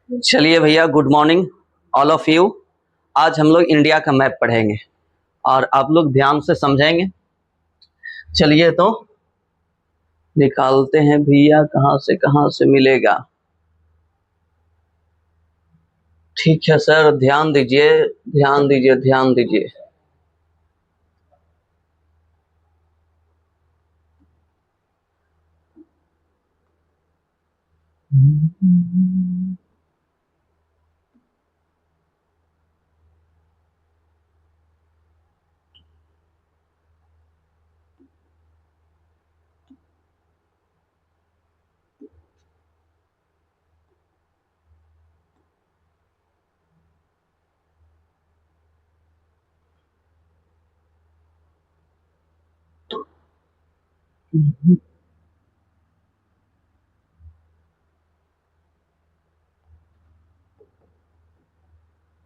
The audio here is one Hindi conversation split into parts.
चलिए भैया, good morning all of you. आज हम लोग इंडिया का मैप पढ़ेंगे और आप लोग ध्यान से समझेंगे। चलिए तो निकालते हैं भैया, कहाँ से मिलेगा। ठीक है सर, ध्यान दीजिए ध्यान दीजिए ध्यान दीजिए।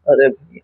अरे भैया,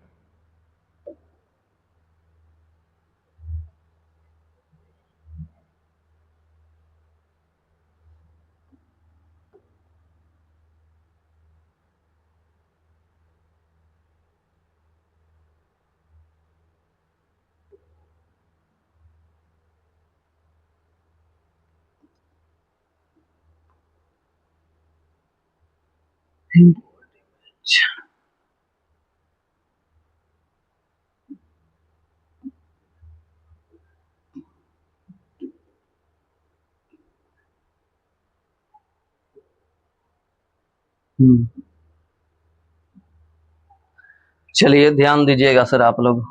चलिए ध्यान दीजिएगा सर आप लोग।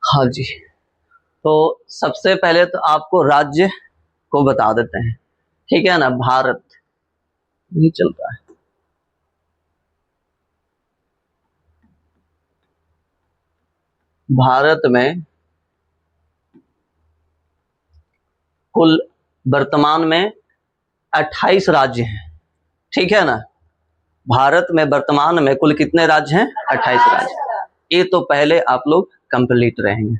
हाँ जी, तो सबसे पहले तो आपको राज्य को बता देते हैं, ठीक है ना। भारत नहीं चलता है। भारत में कुल वर्तमान में 28 राज्य हैं, ठीक है ना। भारत में वर्तमान में कुल कितने राज्य हैं? 28 राज्य। ये तो पहले आप लोग कंप्लीट रहेंगे,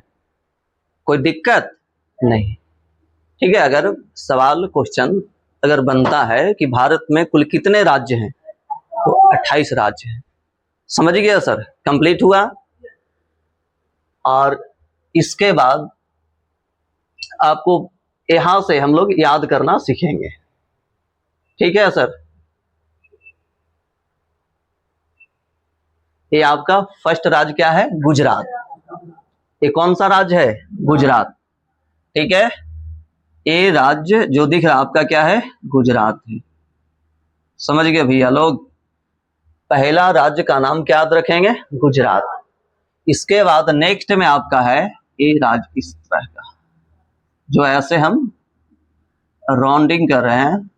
कोई दिक्कत नहीं, ठीक है। अगर सवाल क्वेश्चन अगर बनता है कि भारत में कुल कितने राज्य हैं, तो 28 राज्य हैं। समझ गया सर? कंप्लीट हुआ। और इसके बाद आपको यहां से हम लोग याद करना सीखेंगे, ठीक है सर। ये आपका फर्स्ट राज्य क्या है? गुजरात। ये कौन सा राज्य है? गुजरात, ठीक है। ये राज्य जो दिख रहा है आपका क्या है? गुजरात है। समझ गए भैया लोग? पहला राज्य का नाम क्या याद रखेंगे? गुजरात। इसके बाद नेक्स्ट में आपका है ये राज्य इस तरह का, जो ऐसे हम राउंडिंग कर रहे हैं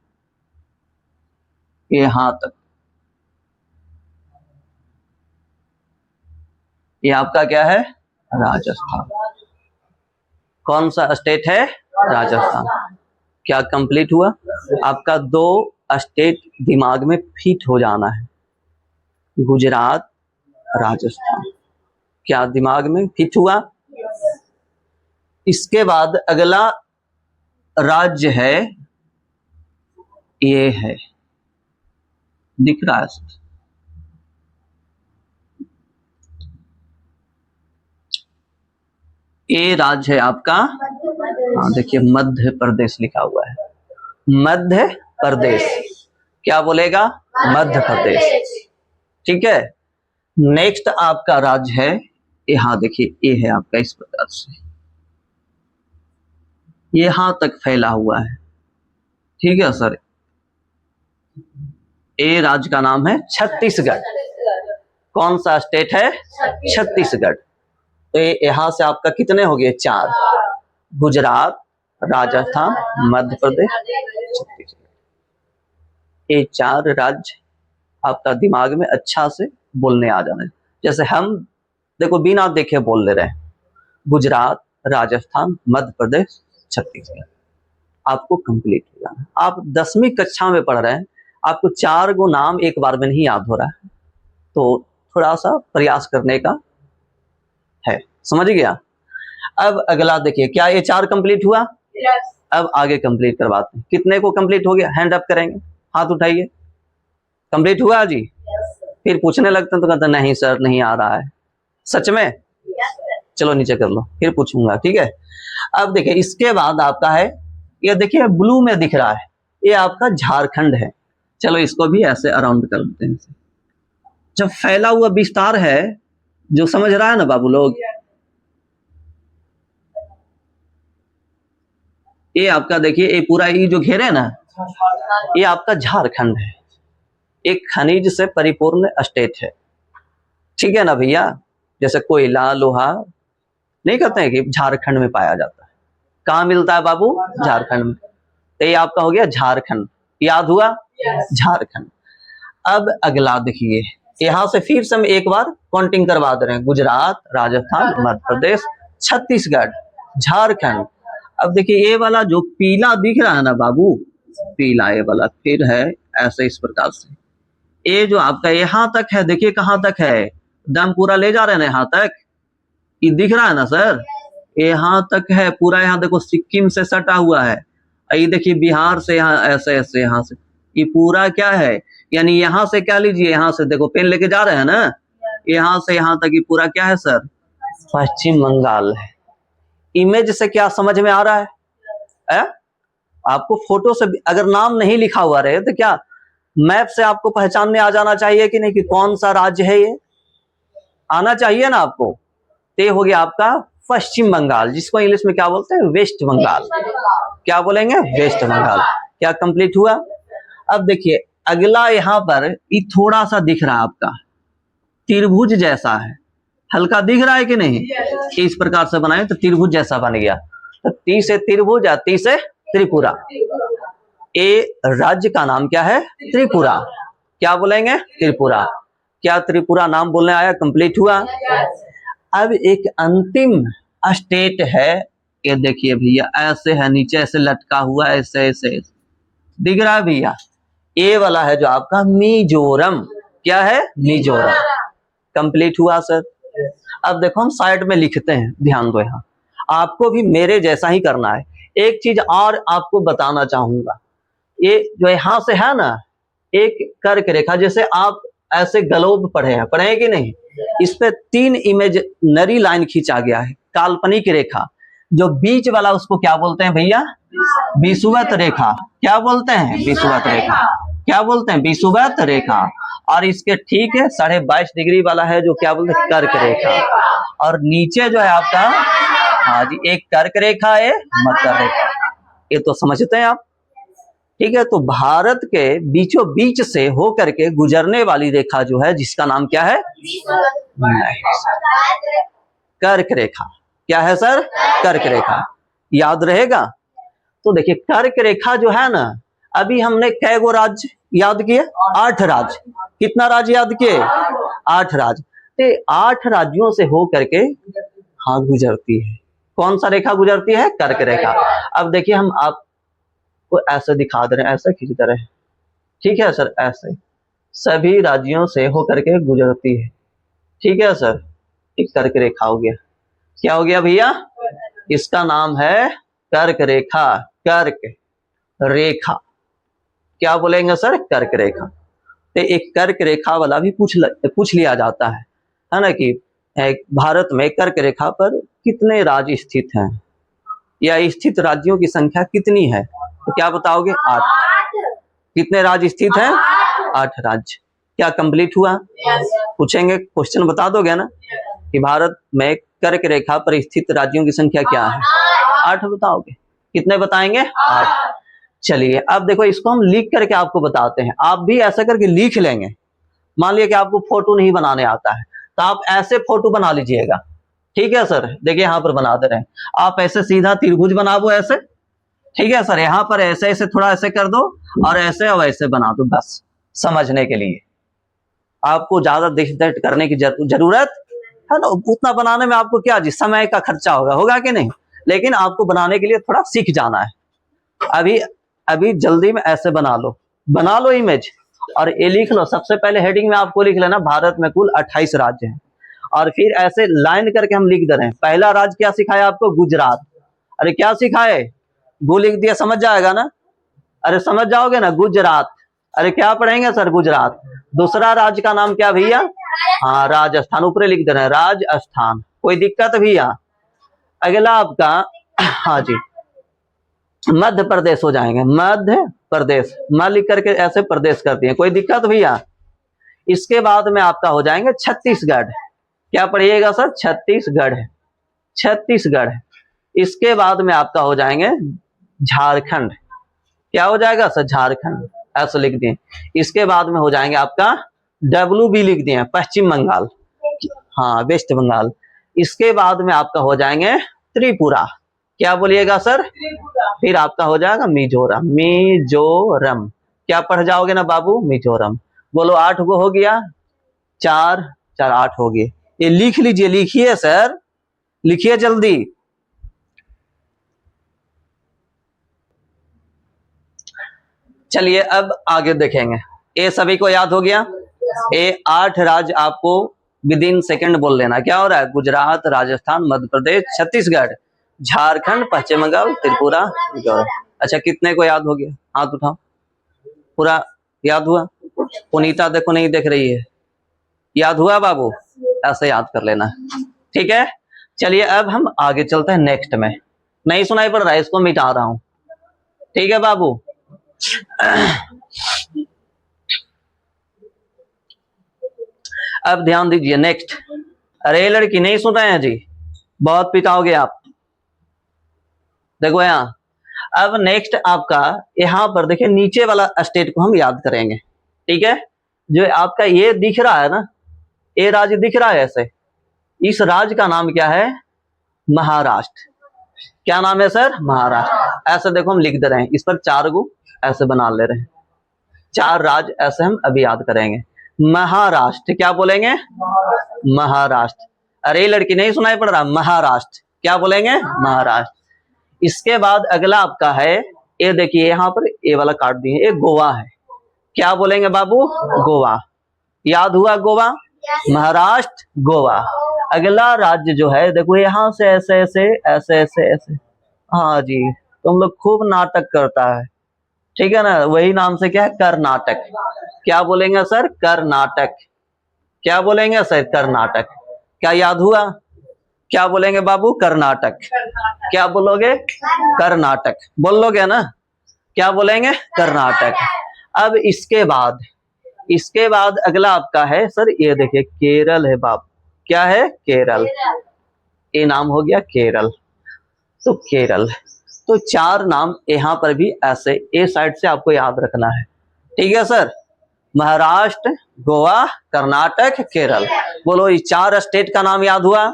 यहां तक। ये आपका क्या है? राजस्थान। कौन सा स्टेट है? राजस्थान। क्या कंप्लीट हुआ? आपका दो स्टेट दिमाग में फिट हो जाना है, गुजरात, राजस्थान। क्या दिमाग में फिट हुआ? इसके बाद अगला राज्य है, ये है, दिख रहा है? ये राज्य है आपका, हाँ देखिए, मध्य प्रदेश लिखा हुआ है। मध्य प्रदेश। क्या बोलेगा? मध्य प्रदेश, ठीक है। नेक्स्ट आपका राज्य है, यहां देखिए, ये है आपका इस प्रकार से, यहां तक फैला हुआ है, ठीक है सर। ये राज्य का नाम है छत्तीसगढ़। कौन सा स्टेट है? छत्तीसगढ़। तो यहां से आपका कितने हो गए? 4। गुजरात, राजस्थान, मध्य प्रदेश, छत्तीसगढ़। ये 4 राज्य आपका दिमाग में अच्छा से बोलने आ जाना है। जैसे हम देखो बिना देखे बोल ले रहे हैं, गुजरात, राजस्थान, मध्य प्रदेश, छत्तीसगढ़। आपको कंप्लीट हो जाना है। आप 10वीं कक्षा में पढ़ रहे हैं, आपको 4 गो नाम एक बार में नहीं याद हो रहा है, तो थोड़ा सा प्रयास करने का है। समझ गया? अब अगला देखिए, क्या ये 4 कंप्लीट हुआ? Yes. अब आगे कंप्लीट करवाते हैं। कितने को कंप्लीट हो गया? हैंड अप करेंगे, हाथ उठाइए। कंप्लीट हुआ जी? Yes, sir. फिर पूछने लगते हैं तो कहते हैं नहीं सर नहीं आ रहा है। सच में? Yes, sir. चलो नीचे कर लो, फिर पूछूंगा, ठीक है। अब देखिए इसके बाद आपका है, ये देखिए ब्लू में दिख रहा है, ये आपका झारखंड है। चलो इसको भी ऐसे अराउंड कर देते हैं। जब फैला हुआ विस्तार है, जो समझ रहा है ना बाबू लोग, ये आपका देखिए ये पूरा ये जो घेरे ना, ये आपका झारखंड है। एक खनिज से परिपूर्ण स्टेट है, ठीक है ना भैया। जैसे कोयला लोहा नहीं कहते हैं कि झारखंड में पाया जाता है। कहाँ मिलता है बाबू? झारखंड में। तो ये आपका हो गया झारखंड, याद हुआ? Yes. झारखंड। अब अगला देखिए, यहाँ से फिर से हम एक बार काउंटिंग करवा दे रहे हैं। गुजरात, राजस्थान, मध्य प्रदेश, छत्तीसगढ़, झारखंड। अब देखिए ये वाला जो पीला दिख रहा है ना बाबू, पीला ये वाला फिर है ऐसे इस प्रकार से। ये जो आपका यहाँ तक है, देखिए कहाँ तक है, दम पूरा ले जा रहे हैं ना यहाँ तक, ये दिख रहा है ना सर, यहाँ तक है पूरा। यहाँ देखो सिक्किम से सटा हुआ है, ये देखिए बिहार से यहाँ ऐसे ऐसे यहाँ से, ये पूरा क्या है, यानी यहाँ से क्या लीजिए, यहाँ से देखो पेन लेके जा रहे हैं ना, यहाँ से यहाँ तक ये पूरा क्या है सर? पश्चिम बंगाल है। इमेज से क्या समझ में आ रहा है? आपको फोटो से अगर नाम नहीं लिखा हुआ रहे तो क्या मैप से आपको पहचानने आ जाना चाहिए कि नहीं, कि कौन सा राज्य है ये, आना चाहिए ना आपको। तो ये हो गया आपका पश्चिम बंगाल, जिसको इंग्लिश में क्या बोलते हैं? वेस्ट बंगाल। क्या बोलेंगे? वेस्ट बंगाल। क्या कंप्लीट हुआ? अब देखिए अगला, यहाँ पर ये थोड़ा सा दिख रहा है आपका त्रिभुज जैसा है, हल्का दिख रहा है कि नहीं? Yes. इस प्रकार से बनाए तो त्रिभुज जैसा बन गया। तो ती से त्रिभुज, ती से त्रिपुरा। ये राज्य का नाम क्या है? त्रिपुरा। क्या बोलेंगे? त्रिपुरा। क्या त्रिपुरा नाम बोलने आया? कंप्लीट हुआ। Yes. अब एक अंतिम स्टेट है, ये देखिए भैया ऐसे है, नीचे ऐसे लटका हुआ, ऐसे ऐसे दिख रहा है भैया, ये वाला है जो आपका मिजोरम। क्या है? मिजोरम। कंप्लीट हुआ सर। अब देखो हम साइड में लिखते हैं, ध्यान दो, यहाँ आपको भी मेरे जैसा ही करना है। एक चीज और आपको बताना चाहूंगा, ये जो यहाँ से है ना, एक कर्क रेखा, जैसे आप ऐसे ग्लोब पढ़े हैं, पढ़े हैं कि नहीं? इस पे 3 इमेजिनरी लाइन खींचा गया है, काल्पनिक रेखा। जो बीच वाला उसको क्या बोलते हैं भैया? विषुवत रेखा। क्या बोलते हैं? विषुवत रेखा। क्या बोलते हैं? विषुवत रेखा। और इसके ठीक है 22.5 डिग्री वाला है जो क्या बोलते हैं? कर्क रेखा। और नीचे जो है आपका, हाँ जी, एक कर्क रेखा है, मकर रेखा। ये तो समझते हैं आप, ठीक है। तो भारत के बीचों बीच से होकर के गुजरने वाली रेखा जो है, जिसका नाम क्या है? कर्क रेखा। क्या है सर? कर्क रेखा। याद रहेगा? तो देखिए कर्क रेखा जो है ना, अभी हमने कै गो राज्य याद किए? 8 राज्य। कितना राज्य याद किए? 8 राज्य। तो 8 राज्यों से हो करके हाँ गुजरती है। कौन सा रेखा गुजरती है? कर्क रेखा। अब देखिए हम आपको ऐसे दिखा दे रहे हैं, ऐसे खींच दे रहे हैं, ठीक है सर, ऐसे सभी राज्यों से हो करके गुजरती है, ठीक है सर। एक कर्क रेखा हो गया। क्या हो गया भैया? इसका नाम है कर्क रेखा। कर्क रेखा। क्या बोलेंगे सर? कर्क रेखा। तो एक कर्क रेखा वाला भी पूछ लिया जाता है ना, कि भारत में कर्क रेखा पर कितने राज्य स्थित हैं, या स्थित राज्यों की संख्या कितनी है? तो क्या बताओगे? 8। कितने राज्य स्थित हैं? 8 राज्य। क्या कंप्लीट हुआ? पूछेंगे, क्वेश्चन बता दोगे ना कि भारत में कर्क रेखा पर स्थित राज्यों की संख्या क्या है? 8 बताओगे? कितने बताएंगे? 8। चलिए अब देखो, इसको हम लिख करके आपको बताते हैं। आप भी ऐसा करके लिख लेंगे। मान लिया कि आपको फोटो नहीं बनाने आता है, तो आप ऐसे फोटो बना लीजिएगा, ठीक है सर। देखिए यहाँ पर बना दे रहे हैं, आप ऐसे सीधा त्रिभुज बना दो ऐसे, ठीक है सर। यहाँ पर ऐसे ऐसे थोड़ा ऐसे कर दो और ऐसे और ऐसे बना दो, बस समझने के लिए। आपको ज्यादा दिक्कत करने की जरूरत है ना, उतना बनाने में आपको क्या जी समय का खर्चा होगा कि नहीं, लेकिन आपको बनाने के लिए थोड़ा सीख जाना है। अभी जल्दी में ऐसे बना लो इमेज, और ये लिख लो, सबसे पहले हेडिंग में आपको लिख लेना भारत में कुल 28 राज्य हैं, और फिर ऐसे लाइन करके हम लिख दे रहे हैं। पहला राज्य क्या सिखाया आपको? गुजरात। अरे क्या सिखाए? गु लिख दिया, समझ जाएगा ना? अरे समझ जाओगे ना, गुजरात। अरे क्या पढ़ेंगे सर? गुजरात। दूसरा राज्य का नाम क्या भैया? हाँ राजस्थान, ऊपर लिख दे रहे हैं राजस्थान। कोई दिक्कत भैया? अगला आपका हाँ जी मध्य प्रदेश हो जाएंगे, मध्य प्रदेश, म लिख करके ऐसे प्रदेश करती है, कोई दिक्कत भैया? इसके बाद में आपका हो जाएंगे छत्तीसगढ़। क्या पढ़िएगा सर? छत्तीसगढ़, छत्तीसगढ़। इसके बाद में आपका हो जाएंगे झारखंड। क्या हो जाएगा सर? झारखंड, ऐसे लिख दिए। इसके बाद में हो जाएंगे आपका WB लिख दिए, पश्चिम बंगाल, हाँ वेस्ट बंगाल। इसके बाद में आपका हो जाएंगे त्रिपुरा। क्या बोलिएगा सर? फिर आपका हो जाएगा मिजोरम, मिजोरम। क्या पढ़ जाओगे ना बाबू? मिजोरम। बोलो 8 गो हो गया, 4 4 8 हो गए। ये लिख लीजिए, लिखिए सर, लिखिए जल्दी। चलिए अब आगे देखेंगे। ये सभी को याद हो गया? ये 8 राज्य आपको विद इन सेकेंड बोल लेना। क्या हो रहा है? गुजरात, राजस्थान, मध्य प्रदेश, छत्तीसगढ़, झारखंड, पश्चिम बंगाल, त्रिपुरा, मिजोरम। अच्छा कितने को याद हो गया? हाथ उठाओ। पूरा याद हुआ? पुनीता देखो नहीं देख रही है। याद हुआ बाबू? ऐसे याद कर लेना, ठीक है। चलिए अब हम आगे चलते हैं नेक्स्ट में। नहीं सुनाई पड़ रहा है, इसको मिटा रहा हूं, ठीक है बाबू। अब ध्यान दीजिए नेक्स्ट। अरे लड़की नहीं सुन रहे हैं जी, बहुत पिटाओगे आप। देखो यहाँ, अब नेक्स्ट आपका यहाँ पर देखिए नीचे वाला स्टेट को हम याद करेंगे, ठीक है। जो आपका ये दिख रहा है ना, ये राज्य दिख रहा है ऐसे, इस राज्य का नाम क्या है? महाराष्ट्र। क्या नाम है सर? महाराष्ट्र। ऐसे देखो हम लिख दे रहे हैं, इस पर 4 गो ऐसे बना ले रहे हैं, 4 राज्य ऐसे हम अभी याद करेंगे। महाराष्ट्र, क्या बोलेंगे? महाराष्ट्र। अरे लड़की नहीं सुनाई पड़ रहा? महाराष्ट्र। क्या बोलेंगे? महाराष्ट्र। इसके बाद अगला आपका है, ये देखिए यहाँ पर ये वाला काट दिए, ये गोवा है। क्या बोलेंगे बाबू? गोवा। याद हुआ गोवा? महाराष्ट्र, गोवा। अगला राज्य जो है देखो यहाँ से ऐसे ऐसे ऐसे ऐसे ऐसे, हाँ जी तुम लोग खूब नाटक करता है, ठीक है ना। वही नाम से क्या है? कर्नाटक। क्या बोलेंगे सर? कर्नाटक। क्या बोलेंगे सर? कर्नाटक। क्या याद हुआ? क्या बोलेंगे बाबू? कर्नाटक। क्या बोलोगे? कर्नाटक बोल लोगे ना? क्या बोलेंगे? कर्नाटक। अब इसके बाद अगला आपका है सर, ये देखिए केरल है बाबू। क्या है? केरल। ये नाम हो गया केरल। तो केरल, तो 4 नाम यहाँ पर भी ऐसे ए साइड से आपको याद रखना है, ठीक है सर। महाराष्ट्र, गोवा, कर्नाटक, केरल। बोलो ये 4 स्टेट का नाम याद हुआ?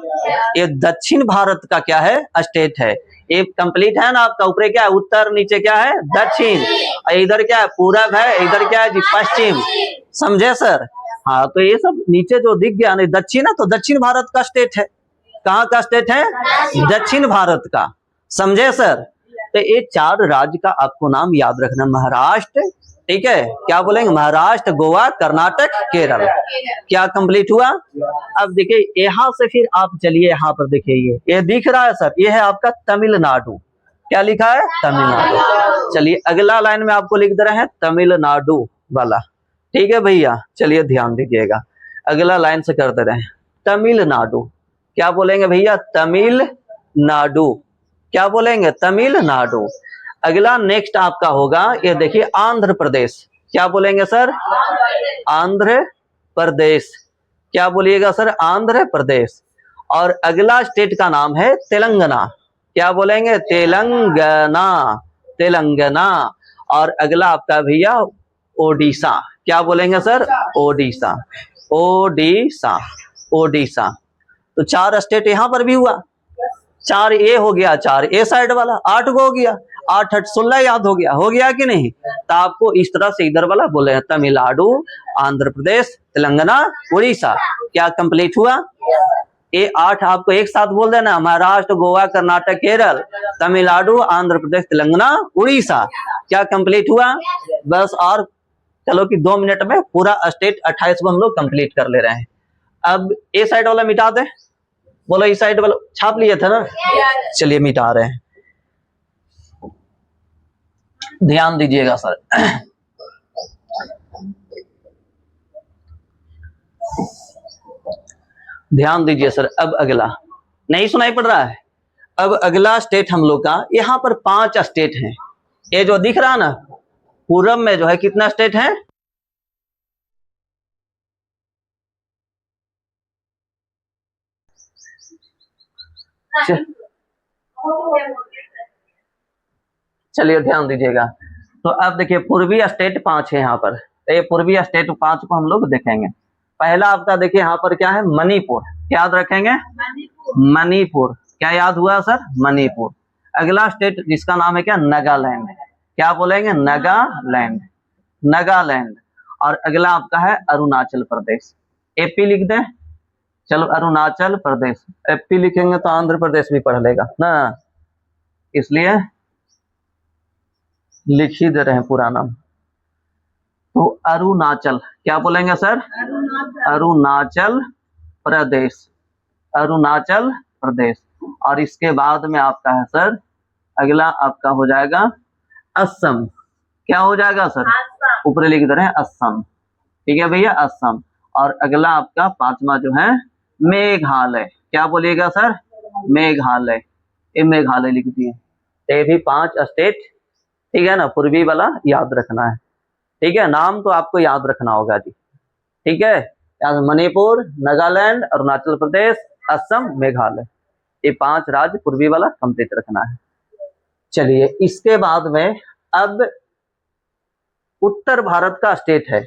ये दक्षिण भारत का क्या है? स्टेट है। ये कंप्लीट है ना आपका? ऊपर क्या है? उत्तर, नीचे क्या है? दक्षिण। इधर क्या है? पूरब है, इधर क्या है जी? पश्चिम। समझे सर? हाँ, तो ये सब नीचे जो दिख गया नहीं दक्षिण है, तो दक्षिण भारत का स्टेट है। कहाँ का स्टेट है? दक्षिण भारत का। समझे सर? तो ये 4 राज्य का आपको नाम याद रखना, महाराष्ट्र, ठीक है। क्या बोलेंगे? महाराष्ट्र, गोवा, कर्नाटक, केरल। क्या कंप्लीट हुआ? अब देखिए यहाँ से फिर आप चलिए यहाँ पर देखिए, ये दिख रहा है सर, ये है आपका तमिलनाडु। क्या लिखा है? तमिलनाडु। चलिए अगला लाइन में आपको लिख दे रहे हैं तमिलनाडु वाला, ठीक है भैया। चलिए ध्यान दीजिएगा, अगला लाइन से कर दे रहे हैं तमिलनाडु। क्या बोलेंगे भैया? तमिलनाडु। क्या बोलेंगे? तमिलनाडु। अगला नेक्स्ट आपका होगा, ये देखिए आंध्र प्रदेश। क्या बोलेंगे सर? आंध्र प्रदेश। क्या बोलिएगा सर? आंध्र प्रदेश। और अगला स्टेट का नाम है तेलंगाना। क्या बोलेंगे? तेलंगाना, तेलंगाना। और अगला आपका भैया ओडिशा। क्या बोलेंगे सर? ओडिशा, ओडिशा, ओडिशा। तो 4 स्टेट यहां पर भी हुआ। 4 ए हो गया, 4 ए साइड वाला, 8 को हो गया, 8 8 16 याद हो गया कि नहीं? तो आपको इस तरह से इधर वाला बोले हैं तमिलनाडु, आंध्र प्रदेश, तेलंगाना, उड़ीसा। क्या कंप्लीट हुआ? ये 8 आपको एक साथ बोल देना, महाराष्ट्र, गोवा, कर्नाटक, केरल, तमिलनाडु, आंध्र प्रदेश, तेलंगाना, उड़ीसा। क्या कंप्लीट हुआ? बस और चलो कि 2 मिनट में पूरा स्टेट 28 को हम लोग कंप्लीट कर ले रहे हैं। अब ए साइड वाला मिटा दे, बोलो इस साइड वाला छाप लिए थे ना, चलिए मिटा रहे हैं, ध्यान दीजिएगा सर। ध्यान दीजिए सर। अब अगला नहीं सुनाई पड़ रहा है। अब अगला स्टेट हम लोग का, यहाँ पर 5 स्टेट हैं। ये जो दिख रहा ना पूरब में जो है कितना स्टेट है, चलिए ध्यान दीजिएगा। तो अब देखिए पूर्वी स्टेट 5 है यहाँ पर, तो ये पूर्वी स्टेट 5 को हम लोग देखेंगे। पहला आपका देखिए यहाँ पर क्या है, मणिपुर, क्या याद रखेंगे, मणिपुर, क्या याद हुआ सर, मणिपुर। अगला स्टेट जिसका नाम है क्या, नागालैंड, क्या बोलेंगे, नागालैंड, नागालैंड। और अगला आपका है अरुणाचल प्रदेश, एपी लिख दें, चलो अरुणाचल प्रदेश, एपी लिखेंगे तो आंध्र प्रदेश भी पढ़ लेगा ना, इसलिए लिख ही दे रहे हैं पूरा नाम। तो अरुणाचल, क्या बोलेंगे सर, अरुणाचल प्रदेश, अरुणाचल प्रदेश। और इसके बाद में आपका है सर, अगला आपका हो जाएगा असम, क्या हो जाएगा सर, ऊपर लिख दे रहे हैं असम, ठीक है भैया, असम। और अगला आपका 5वां जो है मेघालय, क्या बोलिएगा सर, मेघालय, ये मेघालय लिख दिए। ये भी 5 स्टेट, ठीक है ना, पूर्वी वाला याद रखना है, ठीक है, नाम तो आपको याद रखना होगा जी, ठीक है, मणिपुर, नागालैंड, अरुणाचल प्रदेश, असम, मेघालय, ये 5 राज्य पूर्वी वाला कंप्लीट रखना है। चलिए इसके बाद में अब उत्तर भारत का स्टेट है,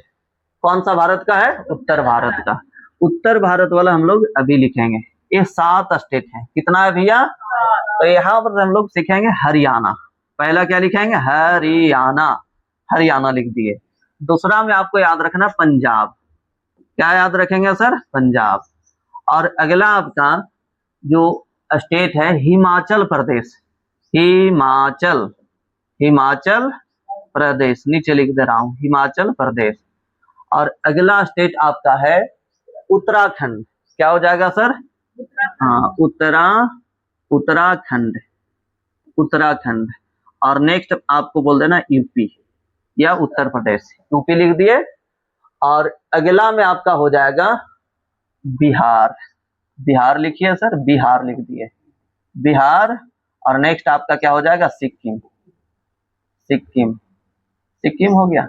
कौन सा भारत का है, उत्तर भारत का। उत्तर भारत वाला हम लोग अभी लिखेंगे, ये 7 स्टेट है, कितना है भैया, तो यहाँ पर हम लोग सीखेंगे हरियाणा, पहला क्या लिखेंगे, हरियाणा, हरियाणा लिख दिए। दूसरा में आपको याद रखना पंजाब, क्या याद रखेंगे सर, पंजाब। और अगला आपका जो स्टेट है हिमाचल प्रदेश, हिमाचल, हिमाचल प्रदेश, नीचे लिख दे रहा हूं, हिमाचल प्रदेश। और अगला स्टेट आपका है उत्तराखंड, क्या हो जाएगा सर, हाँ उत्तराखंड, उत्तराखंड। और नेक्स्ट आपको बोल देना यूपी या उत्तर प्रदेश, यूपी लिख दिए। और अगला में आपका हो जाएगा बिहार, बिहार लिखिए सर, बिहार लिख दिए, बिहार। और नेक्स्ट आपका क्या हो जाएगा, सिक्किम, सिक्किम, सिक्किम हो गया,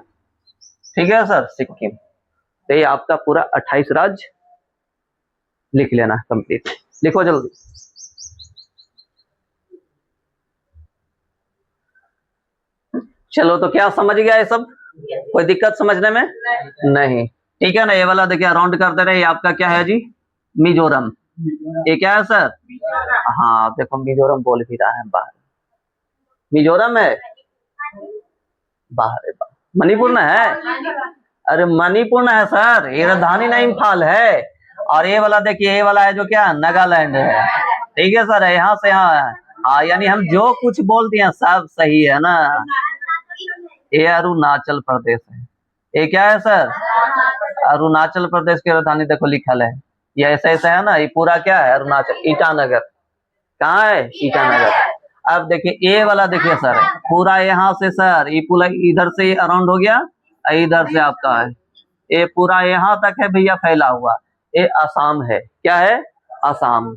ठीक है सर, सिक्किम। तो ये आपका पूरा 28 राज्य लिख लेना कंप्लीट, लिखो जल्दी। चलो तो क्या समझ गया ये सब, कोई दिक्कत समझने में नहीं, ठीक है ना। ये वाला देखिए राउंड करते रहे, ये आपका क्या है जी, मिजोरम, ये क्या है सर, हाँ देखो मिजोरम बोल भी रहा है, बाहर मिजोरम है, बाहर है, मणिपुर में है, अरे मणिपुर में है सर, ये राजधानी नहीं इम्फाल है। और ये वाला देखिए, ये वाला है जो क्या, नागालैंड है, ठीक है सर, यहाँ से यहाँ, हाँ यानी हम जो कुछ बोल दिए सब सही है ना। ये अरुणाचल प्रदेश है, ये क्या है सर, अरुणाचल प्रदेश की राजधानी देखो लिखल है, ये ऐसा ऐसा है ना, ये पूरा क्या है, अरुणाचल, ईटानगर, कहाँ है, ईटानगर। अब देखिए ये वाला देखिए सर, पूरा यहाँ से सर, ये पूरा इधर से अराउंड हो गया, इधर से आपका है, ये पूरा यहाँ तक है भैया फैला हुआ, ये असम है, क्या है, असम,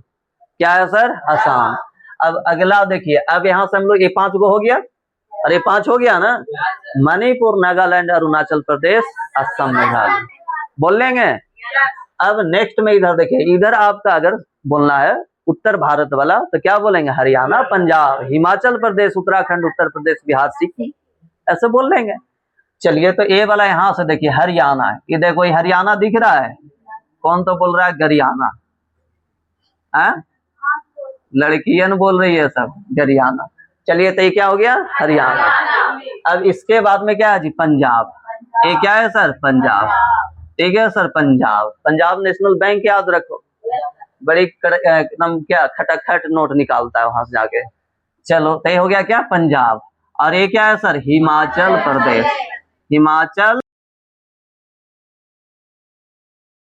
क्या है सर, असम। अब अगला देखिए, अब यहाँ से हम लोग ये 5 गो हो गया, अरे 5 हो गया ना, मणिपुर, नागालैंड, अरुणाचल प्रदेश, असम, मेघालय बोल लेंगे। अब नेक्स्ट में इधर देखिए, इधर आपका अगर बोलना है उत्तर भारत वाला तो क्या बोलेंगे, हरियाणा, पंजाब, हिमाचल प्रदेश, उत्तराखंड, उत्तर प्रदेश, बिहार, सिक्किम, ऐसे बोल लेंगे। चलिए तो ये वाला यहाँ से देखिए हरियाणा है, ये देखो ये हरियाणा दिख रहा है, कौन तो बोल रहा है, गरियाना, लड़कियन बोल रही है सब, गरियाना। चलिए तो ये क्या हो गया, हरियाणा। अब इसके बाद में क्या है जी, पंजाब, ये क्या है सर, पंजाब, ठीक है sir, Punjab, Punjab national bank याद रखो, बड़ी एकदम क्या खटाखट नोट निकालता है वहां से जाके। चलो तो ये हो गया क्या, पंजाब। और ये क्या है सर, हिमाचल प्रदेश, हिमाचल